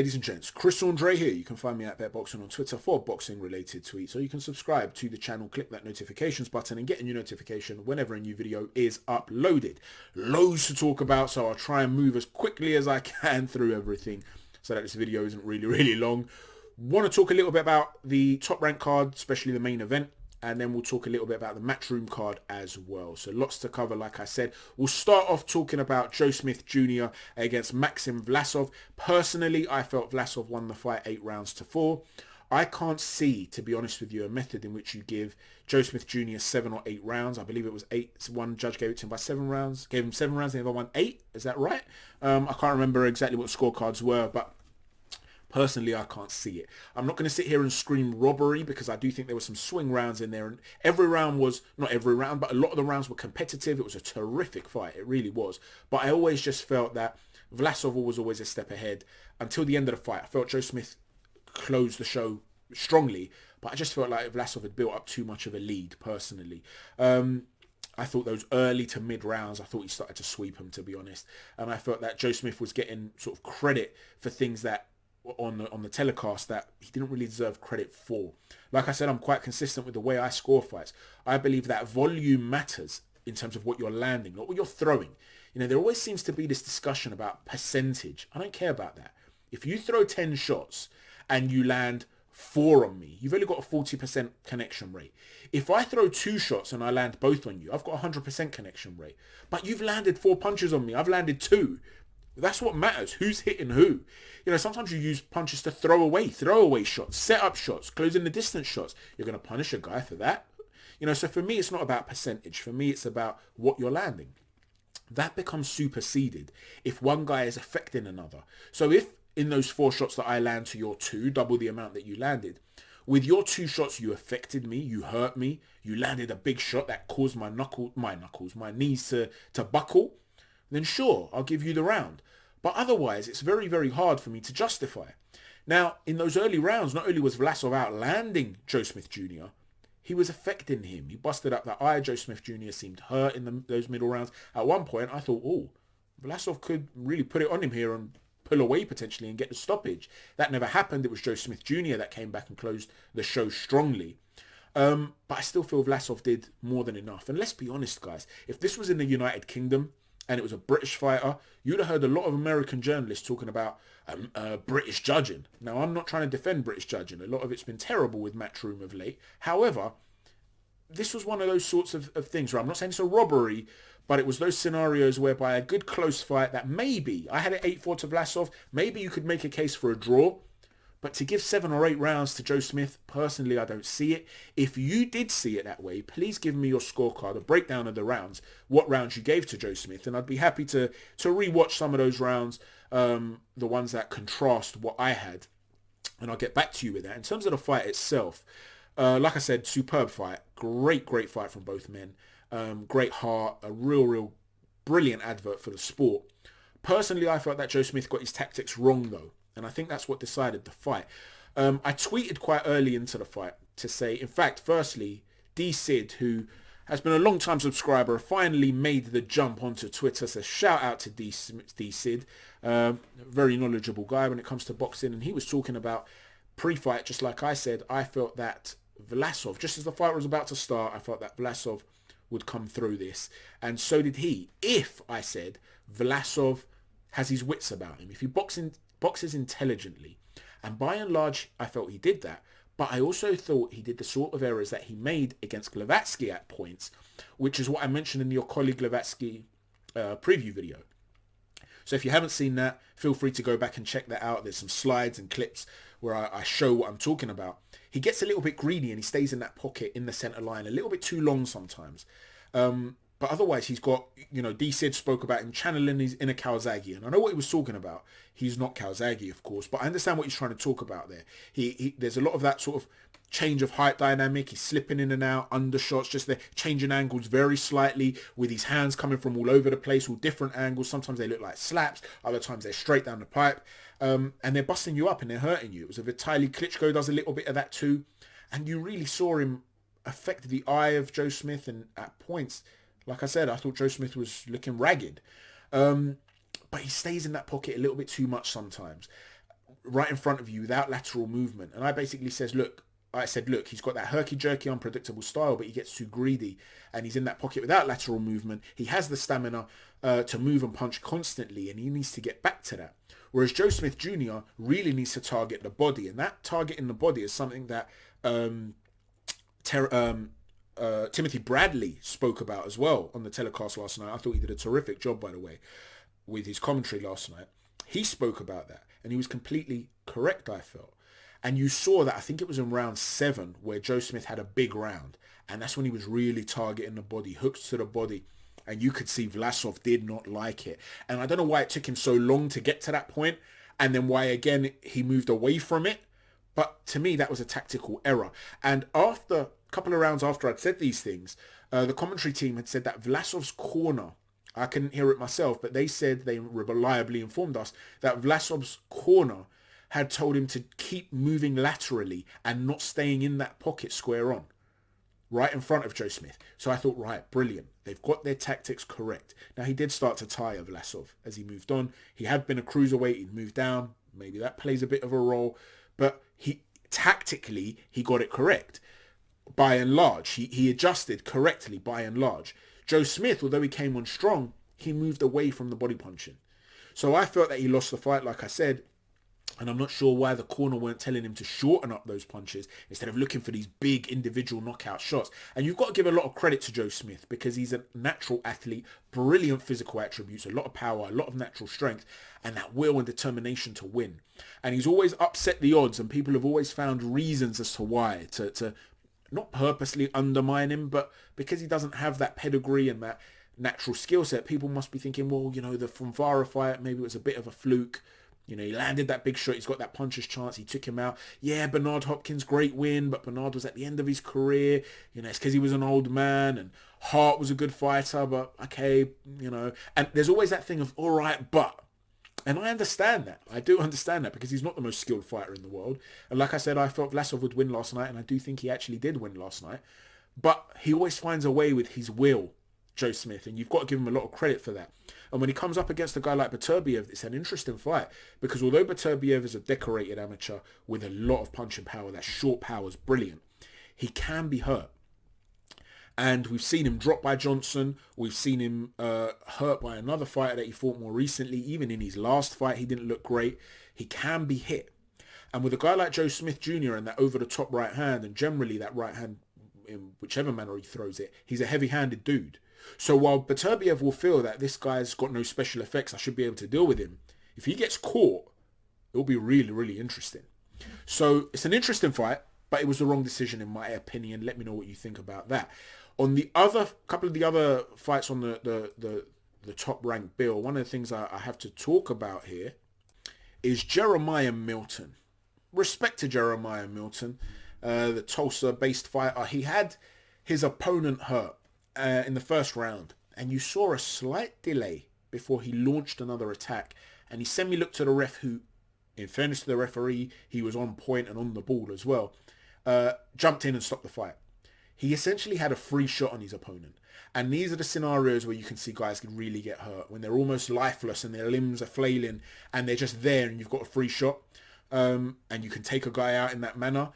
ladies and gents, Chris Andre here. You can find me at BetBoxing on Twitter for boxing related tweets, or you can subscribe to the channel, click that notifications button and get a new notification whenever a new video is uploaded. Loads to talk about, so I'll try and move as quickly as I can through everything so that this video isn't really long. Want to talk a little bit about the top rank card, especially the main event, and then we'll talk a little bit about the Matchroom card as well. So lots to cover, like I said. We'll start off talking about Joe Smith Jr. against Maxim Vlasov. Personally, I felt Vlasov won the fight 8 rounds to 4. I can't see, to be honest with you, a method in which you give Joe Smith Jr. 7 or 8 rounds. I believe it was 8. One judge gave it to him by 7 rounds. Gave him 7 rounds, and the other one 8. Is that right? I can't remember exactly what the scorecards were, but personally, I can't see it. I'm not going to sit here and scream robbery because I do think there were some swing rounds in there. And every round was, not every round, but a lot of the rounds were competitive. It was a terrific fight. It really was. But I always just felt that Vlasov was always a step ahead until the end of the fight. I felt Joe Smith closed the show strongly, but I just felt like Vlasov had built up too much of a lead, personally. I thought those early to mid rounds, I thought he started to sweep him, to be honest. And I felt that Joe Smith was getting sort of credit for things that on the telecast that he didn't really deserve credit for. Like I said, I'm quite consistent with the way I score fights. I believe that volume matters in terms of what you're landing, not what you're throwing. You know, there always seems to be this discussion about percentage. I don't care about that. If you throw 10 shots and you land 4 on me, you've only got a 40% connection rate. If I throw 2 shots and I land both on you, I've got a 100% connection rate. But you've landed 4 punches on me. I've landed 2. That's what matters. Who's hitting who? You know, sometimes you use punches to throw away shots, set up shots, closing the distance shots. You're going to punish a guy for that. You know, so for me, it's not about percentage. For me, it's about what you're landing. That becomes superseded if one guy is affecting another. So if in those 4 shots that I land to your 2, double the amount that you landed, with your 2 shots, you affected me, you hurt me, you landed a big shot that caused my knees to buckle, then sure, I'll give you the round. But otherwise, it's very hard for me to justify. Now, in those early rounds, not only was Vlasov outlanding Joe Smith Jr., he was affecting him. He busted up that eye. Joe Smith Jr. seemed hurt in those middle rounds. At one point, I thought, oh, Vlasov could really put it on him here and pull away potentially and get the stoppage. That never happened. It was Joe Smith Jr. that came back and closed the show strongly. But I still feel Vlasov did more than enough. And let's be honest, guys, if this was in the United Kingdom, and it was a British fighter, you'd have heard a lot of American journalists talking about British judging. Now, I'm not trying to defend British judging. A lot of it's been terrible with Matchroom of late. However, this was one of those sorts of things where I'm not saying it's a robbery, but it was those scenarios whereby a good close fight that maybe, I had it 8-4 to Vlasov, maybe you could make a case for a draw. But to give 7 or 8 rounds to Joe Smith, personally, I don't see it. If you did see it that way, please give me your scorecard, a breakdown of the rounds, what rounds you gave to Joe Smith, and I'd be happy to rewatch some of those rounds, the ones that contrast what I had, and I'll get back to you with that. In terms of the fight itself, like I said, superb fight, great fight from both men, great heart, a real brilliant advert for the sport. Personally, I felt that Joe Smith got his tactics wrong though. And I think that's what decided the fight. I tweeted quite early into the fight to say, in fact, firstly, D Sid, who has been a long-time subscriber, finally made the jump onto Twitter. So shout out to D Sid, very knowledgeable guy when it comes to boxing. And he was talking about pre-fight, just like I said, I felt that Vlasov, just as the fight was about to start, I felt that Vlasov would come through this. And so did he. If, I said, Vlasov has his wits about him. If he boxes intelligently, and by and large I felt he did that, but I also thought he did the sort of errors that he made against Glavatsky at points, which is what I mentioned in your colleague Glavatsky preview video. So if you haven't seen that, feel free to go back and check that out. There's some slides and clips where I show what I'm talking about. He gets a little bit greedy and he stays in that pocket in the center line a little bit too long sometimes. But otherwise, he's got, you know, D Sid spoke about him channeling his inner Calzaghe. And I know what he was talking about. He's not Calzaghe, of course, but I understand what he's trying to talk about there. There's a lot of that sort of change of height dynamic. He's slipping in and out, undershots, just there, changing angles very slightly with his hands coming from all over the place, all different angles. Sometimes they look like slaps. Other times they're straight down the pipe. And they're busting you up and they're hurting you. It was a Vitaly Klitschko does a little bit of that too. And you really saw him affect the eye of Joe Smith, and at points, like I said, I thought Joe Smith was looking ragged. But he stays in that pocket a little bit too much sometimes. right in front of you without lateral movement. And I basically said, look, he's got that herky-jerky, unpredictable style, but he gets too greedy and he's in that pocket without lateral movement. He has the stamina to move and punch constantly, and he needs to get back to that. Whereas Joe Smith Jr. really needs to target the body, and that targeting the body is something that Timothy Bradley spoke about as well on the telecast last night. I thought he did a terrific job, by the way, with his commentary last night. He spoke about that, and he was completely correct, I felt. And you saw that, I think it was in round 7, where Joe Smith had a big round, and that's when he was really targeting the body, hooks to the body, and you could see Vlasov did not like it. And I don't know why it took him so long to get to that point, and then why, again, he moved away from it. But to me, that was a tactical error. And after a couple of rounds after I'd said these things, the commentary team had said that Vlasov's corner, I couldn't hear it myself, but they said, they reliably informed us, that Vlasov's corner had told him to keep moving laterally and not staying in that pocket square on, right in front of Joe Smith. So I thought, right, brilliant. They've got their tactics correct. Now, he did start to tire Vlasov as he moved on. He had been a cruiserweight. He'd moved down. Maybe that plays a bit of a role. But tactically, he got it correct. By and large, he adjusted correctly by and large. Joe Smith, although he came on strong, he moved away from the body punching. So I felt that he lost the fight, like I said. And I'm not sure why the corner weren't telling him to shorten up those punches instead of looking for these big individual knockout shots. And you've got to give a lot of credit to Joe Smith because he's a natural athlete, brilliant physical attributes, a lot of power, a lot of natural strength, and that will and determination to win. And he's always upset the odds, and people have always found reasons as to why, to not purposely undermine him, but because he doesn't have that pedigree and that natural skill set, people must be thinking, well, the Fonfara fight, maybe it was a bit of a fluke. He landed that big shot. He's got that puncher's chance. He took him out. Yeah, Bernard Hopkins, great win, but Bernard was at the end of his career. It's because he was an old man, and Hart was a good fighter, but okay, And there's always that thing of, all right, but. And I understand that. I do understand that because he's not the most skilled fighter in the world. And like I said, I felt Vlasov would win last night, and I do think he actually did win last night. But he always finds a way with his will, Joe Smith, and you've got to give him a lot of credit for that. And when he comes up against a guy like Beterbiev, it's an interesting fight because although Beterbiev is a decorated amateur with a lot of punching power, that short power is brilliant, he can be hurt. And we've seen him drop by Johnson. We've seen him hurt by another fighter that he fought more recently. Even in his last fight, he didn't look great. He can be hit. And with a guy like Joe Smith Jr. and that over-the-top right hand, and generally that right hand, in whichever manner he throws it, he's a heavy-handed dude. So while Beterbiev will feel that this guy's got no special effects, I should be able to deal with him, if he gets caught, it'll be really, really interesting. So it's an interesting fight, but it was the wrong decision in my opinion. Let me know what you think about that. On the other couple of the other fights on the top ranked bill, one of the things I have to talk about here is Jeremiah Milton. Respect to Jeremiah Milton, the Tulsa-based fighter. He had his opponent hurt in the first round, and you saw a slight delay before he launched another attack, and he semi-looked to the ref, who, in fairness to the referee, he was on point and on the ball as well, jumped in and stopped the fight. He essentially had a free shot on his opponent, and these are the scenarios where you can see guys can really get hurt, when they're almost lifeless and their limbs are flailing and they're just there and you've got a free shot, and you can take a guy out in that manner.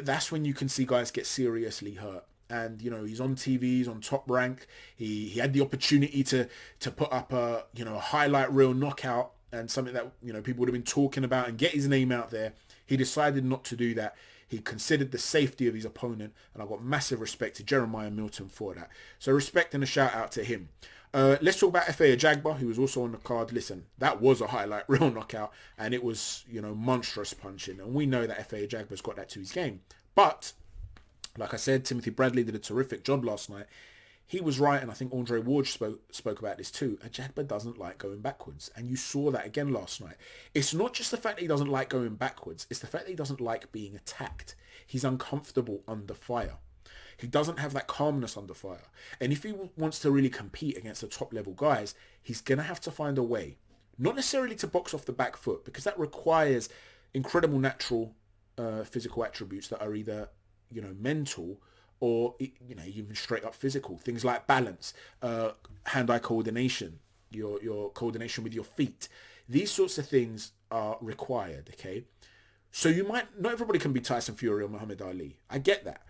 That's when you can see guys get seriously hurt. And he's on TV, he's on Top Rank. He had the opportunity to put up a highlight reel knockout and something that people would have been talking about and get his name out there. He decided not to do that. He considered the safety of his opponent, and I've got massive respect to Jeremiah Milton for that. So respect and a shout out to him. Let's talk about Efe Ajagba, who was also on the card. Listen, that was a highlight reel knockout, and it was monstrous punching, and we know that Efe Ajagba's got that to his game. But like I said, Timothy Bradley did a terrific job last night. He was right, and I think Andre Ward spoke about this too. Ajagba doesn't like going backwards, and you saw that again last night. It's not just the fact that he doesn't like going backwards, it's the fact that he doesn't like being attacked. He's uncomfortable under fire. He doesn't have that calmness under fire. And if he wants to really compete against the top-level guys, he's going to have to find a way, not necessarily to box off the back foot, because that requires incredible natural physical attributes that are either mental or even straight up physical. Things like balance, hand-eye coordination, your coordination with your feet, These sorts of things are required, okay? So not everybody can be Tyson Fury or Muhammad Ali. I get that.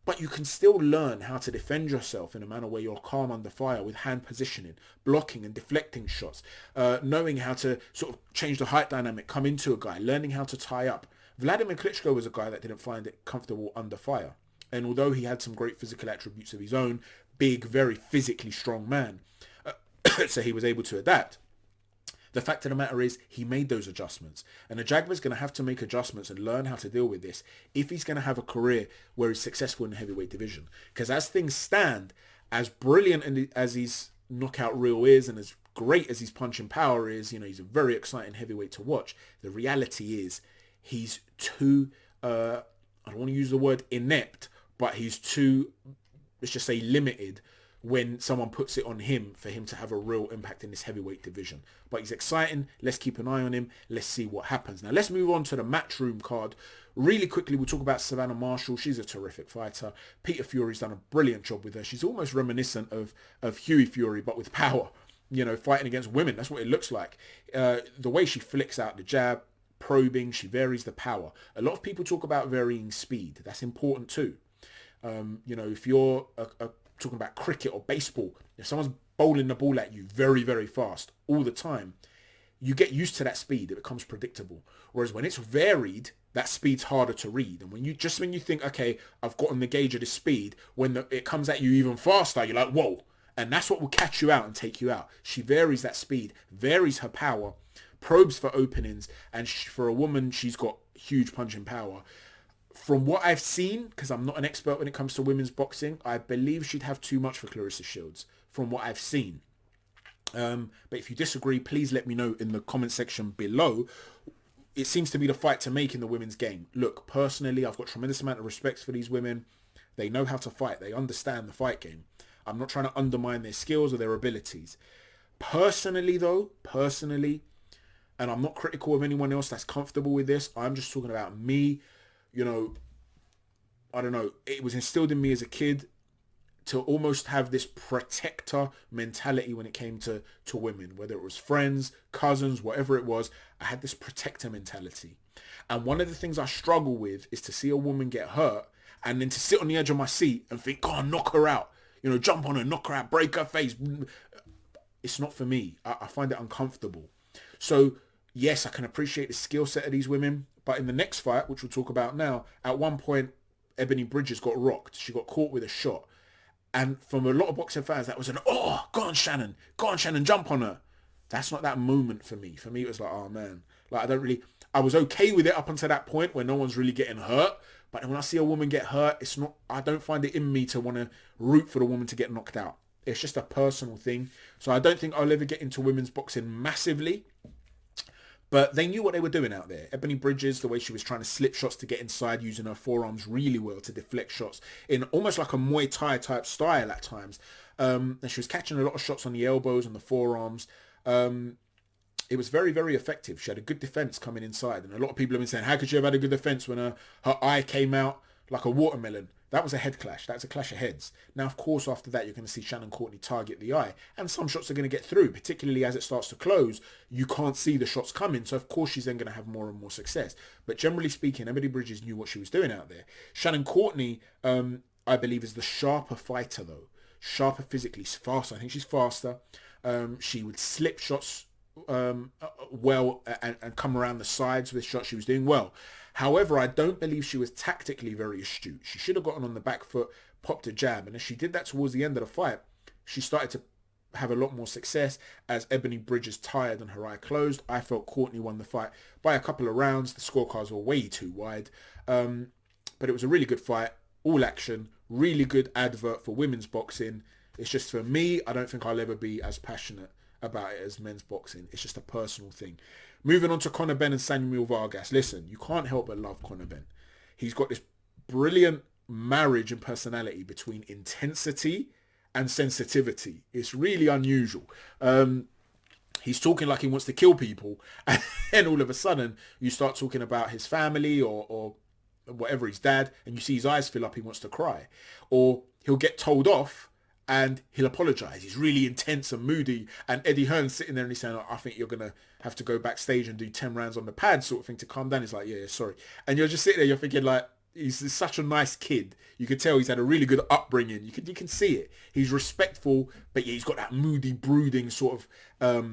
But you can still learn how to defend yourself in a manner where you're calm under fire with hand positioning, blocking and deflecting shots, knowing how to sort of change the height dynamic, come into a guy, learning how to tie up. Vladimir Klitschko was a guy that didn't find it comfortable under fire. And although he had some great physical attributes of his own, big, very physically strong man, so he was able to adapt. The fact of the matter is he made those adjustments. And Ajagba's going to have to make adjustments and learn how to deal with this if he's going to have a career where he's successful in the heavyweight division. Because as things stand, as brilliant as his knockout reel is and as great as his punching power is, he's a very exciting heavyweight to watch. The reality is he's too, I don't want to use the word inept, but he's too, let's just say, limited when someone puts it on him for him to have a real impact in this heavyweight division. But he's exciting. Let's keep an eye on him. Let's see what happens. Now, let's move on to the Matchroom card. Really quickly, we'll talk about Savannah Marshall. She's a terrific fighter. Peter Fury's done a brilliant job with her. She's almost reminiscent of Hughie Fury, but with power. Fighting against women. That's what it looks like. The way she flicks out the jab, probing, she varies the power. A lot of people talk about varying speed. That's important too. If you're talking about cricket or baseball, if someone's bowling the ball at you very, very fast all the time, you get used to that speed. It becomes predictable. Whereas when it's varied, that speed's harder to read. And when you think, okay, I've gotten the gauge of this speed, when it comes at you even faster, you're like, whoa. And that's what will catch you out and take you out. She varies that speed, varies her power, probes for openings, and for a woman, she's got huge punching power. From what I've seen, because I'm not an expert when it comes to women's boxing, I believe she'd have too much for Clarissa Shields, from what I've seen. But if you disagree, please let me know in the comment section below. It seems to be the fight to make in the women's game. Look, personally, I've got tremendous amount of respect for these women. They know how to fight. They understand the fight game. I'm not trying to undermine their skills or their abilities. Personally, and I'm not critical of anyone else that's comfortable with this, I'm just talking about me. I don't know, it was instilled in me as a kid to almost have this protector mentality when it came to women, whether it was friends, cousins, whatever it was. I had this protector mentality. And one of the things I struggle with is to see a woman get hurt and then to sit on the edge of my seat and think, God, knock her out, jump on her, knock her out, break her face. It's not for me. I find it uncomfortable. So yes, I can appreciate the skill set of these women. But in the next fight, which we'll talk about now, at one point, Bridges got rocked. She got caught with a shot. And from a lot of boxing fans, that was go on, Shannon, jump on her. That's not that moment for me. For me, it was like, oh man, like I was okay with it up until that point where no one's really getting hurt. But when I see a woman get hurt, I don't find it in me to want to root for the woman to get knocked out. It's just a personal thing. So I don't think I'll ever get into women's boxing massively. But they knew what they were doing out there. Bridges, the way she was trying to slip shots to get inside, using her forearms really well to deflect shots in almost like a Muay Thai type style at times. And she was catching a lot of shots on the elbows and the forearms. It was very, very effective. She had a good defense coming inside. And a lot of people have been saying, how could she have had a good defense when her eye came out like a watermelon? That was a head clash. That's a clash of heads. Now, of course, after that, you're going to see Shannon Courtenay target the eye. And some shots are going to get through, particularly as it starts to close. You can't see the shots coming. So, of course, she's then going to have more and more success. But generally speaking, Bridges knew what she was doing out there. Shannon Courtenay, I believe, is the sharper fighter, though. Sharper physically. Faster. I think she's faster. She would slip shots well and come around the sides with shots. She was doing well. However, I don't believe she was tactically very astute. She should have gotten on the back foot, popped a jab. And as she did that towards the end of the fight, she started to have a lot more success as Bridges tired and her eye closed. I felt Courtenay won the fight by a couple of rounds. The scorecards were way too wide. But it was a really good fight, all action, really good advert for women's boxing. It's just for me, I don't think I'll ever be as passionate about it as men's boxing. It's just a personal thing. Moving on to Conor Benn and Samuel Vargas. Listen, you can't help but love Conor Benn. He's got this brilliant marriage and personality between intensity and sensitivity. It's really unusual. He's talking like he wants to kill people, and then all of a sudden you start talking about his family or whatever, his dad, and you see his eyes fill up, he wants to cry. Or he'll get told off and he'll apologise. He's really intense and moody. And Eddie Hearn's sitting there and he's saying, oh, I think you're going to have to go backstage and do 10 rounds on the pad sort of thing to calm down. He's like, yeah, sorry. And you're just sitting there, you're thinking like, he's such a nice kid. You could tell he's had a really good upbringing. You can see it. He's respectful, but yeah, he's got that moody, brooding sort of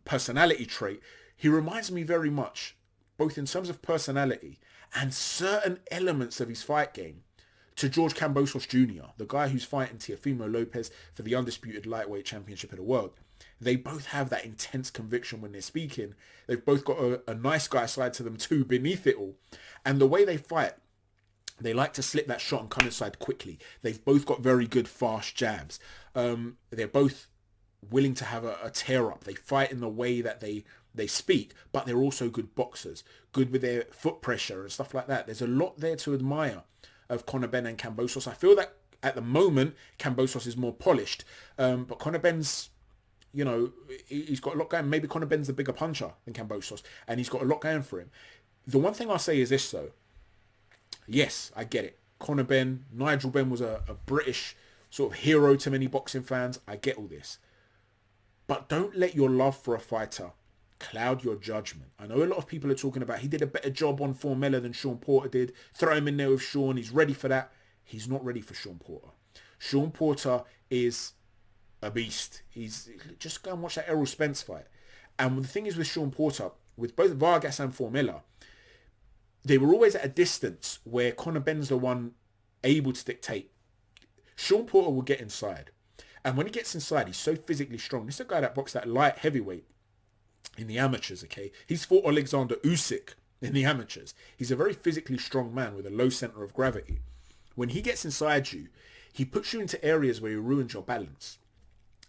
personality trait. He reminds me very much, both in terms of personality and certain elements of his fight game, to George Kambosos Jr., the guy who's fighting Teofimo Lopez for the undisputed lightweight championship of the world. They both have that intense conviction when they're speaking. They've both got a nice guy side to them too beneath it all. And the way they fight, they like to slip that shot and come inside quickly. They've both got very good fast jabs. They're both willing to have a tear up. They fight in the way that they speak, but they're also good boxers, good with their foot pressure and stuff like that. There's a lot there to admire of Conor Benn and Kambosos. I feel that at the moment, Kambosos is more polished, but Conor Benn's, you know, he's got a lot going. Maybe Conor Benn's the bigger puncher than Kambosos, and he's got a lot going for him. The one thing I'll say is this, though. Yes, I get it. Conor Benn, Nigel Benn was a British sort of hero to many boxing fans. I get all this. But don't let your love for a fighter cloud your judgment. I know a lot of people are talking about he did a better job on Formella than Sean Porter did. Throw him in there with Sean. He's ready for that. He's not ready for Sean Porter. Sean Porter is a beast. Just go and watch that Errol Spence fight. And the thing is with Sean Porter, with both Vargas and Formella, they were always at a distance where Conor Benn's the one able to dictate. Sean Porter will get inside. And when he gets inside, he's so physically strong. This is a guy that boxed that light heavyweight in the amateurs, okay? He's fought Alexander Usyk in the amateurs. He's a very physically strong man with a low center of gravity. When he gets inside you, he puts you into areas where he ruins your balance.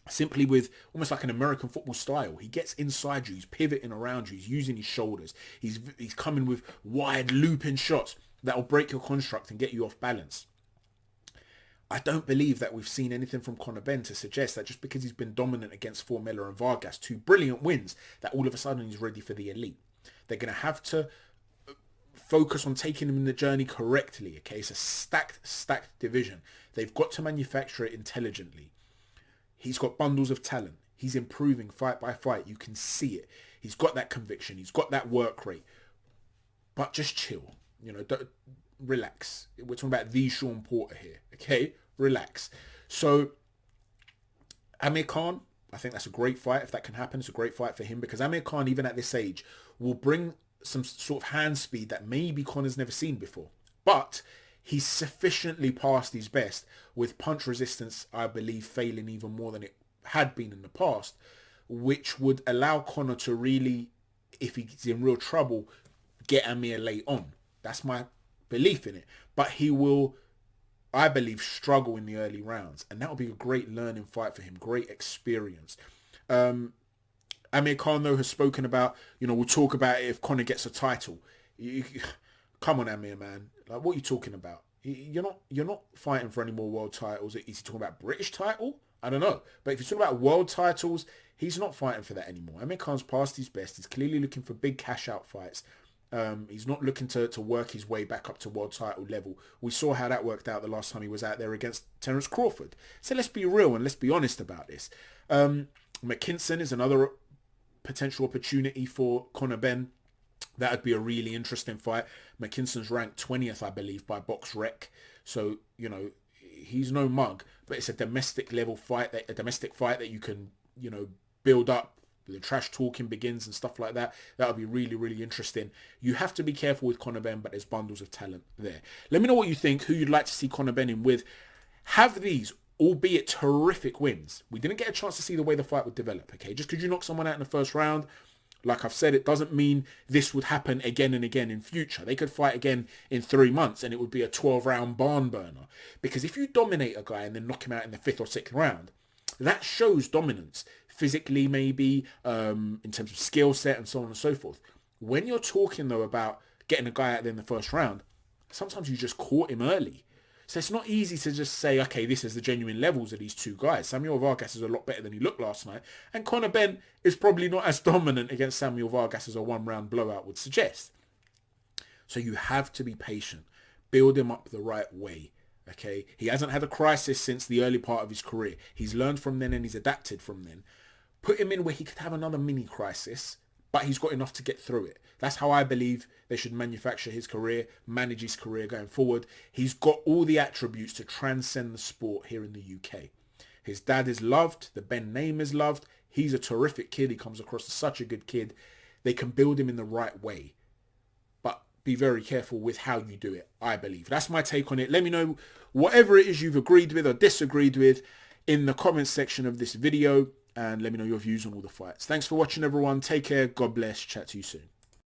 Simply with almost like an American football style. He gets inside you, he's pivoting around you, he's using his shoulders. He's coming with wide looping shots that will break your construct and get you off balance. I don't believe that we've seen anything from Conor Benn to suggest that just because he's been dominant against Formella and Vargas, two brilliant wins, that all of a sudden he's ready for the elite. They're going to have to focus on taking him in the journey correctly, okay? It's a stacked division. They've got to manufacture it intelligently. He's got bundles of talent. He's improving fight by fight. You can see it. He's got that conviction. He's got that work rate. But just chill. You know, relax. We're talking about the Sean Porter here, okay? Relax. So, Amir Khan, I think that's a great fight. If that can happen, it's a great fight for him because Amir Khan, even at this age, will bring some sort of hand speed that maybe Conor's never seen before. But he's sufficiently past his best with punch resistance, I believe, failing even more than it had been in the past, which would allow Conor to really, if he's in real trouble, get Amir late on. That's my belief in it. But he will, I believe, struggle in the early rounds. And that will be a great learning fight for him. Great experience. Amir Khan, though, has spoken about, you know, we'll talk about it if Conor gets a title. Come on, Amir, man. Like, what are you talking about? You're not fighting for any more world titles. Is he talking about British title? I don't know. But if you're talking about world titles, he's not fighting for that anymore. Amir Khan's past his best. He's clearly looking for big cash out fights. He's not looking to work his way back up to world title level. We saw how that worked out the last time he was out there against Terence Crawford. So let's be real and let's be honest about this. McKinson is another potential opportunity for Conor Benn. That would be a really interesting fight. McKinson's ranked 20th, I believe, by BoxRec. So, you know, he's no mug, but it's a domestic level fight, a domestic fight that you can, you know, build up. The trash talking begins and stuff like that. That would be really, really interesting. You have to be careful with Conor Benn, but there's bundles of talent there. Let me know what you think, who you'd like to see Conor Benn in with. Have these, albeit terrific wins. We didn't get a chance to see the way the fight would develop, okay? Just because you knock someone out in the first round, like I've said, it doesn't mean this would happen again and again in future. They could fight again in 3 months and it would be a 12-round barn burner. Because if you dominate a guy and then knock him out in the 5th or 6th round, that shows dominance. Physically, maybe, in terms of skill set and so on and so forth. When you're talking, though, about getting a guy out there in the first round, sometimes you just caught him early. So it's not easy to just say, okay, this is the genuine levels of these two guys. Samuel Vargas is a lot better than he looked last night. And Conor Benn is probably not as dominant against Samuel Vargas as a one-round blowout would suggest. So you have to be patient. Build him up the right way. Okay, he hasn't had a crisis since the early part of his career. He's learned from then and he's adapted from then. Put him in where he could have another mini crisis, but he's got enough to get through it. That's how I believe they should manufacture his career, manage his career going forward. He's got all the attributes to transcend the sport here in the UK. His dad is loved. The Ben name is loved. He's a terrific kid. He comes across as such a good kid. They can build him in the right way. But be very careful with how you do it, I believe. That's my take on it. Let me know whatever it is you've agreed with or disagreed with in the comments section of this video. And let me know your views on all the fights. Thanks for watching, everyone. Take care. God bless. Chat to you soon.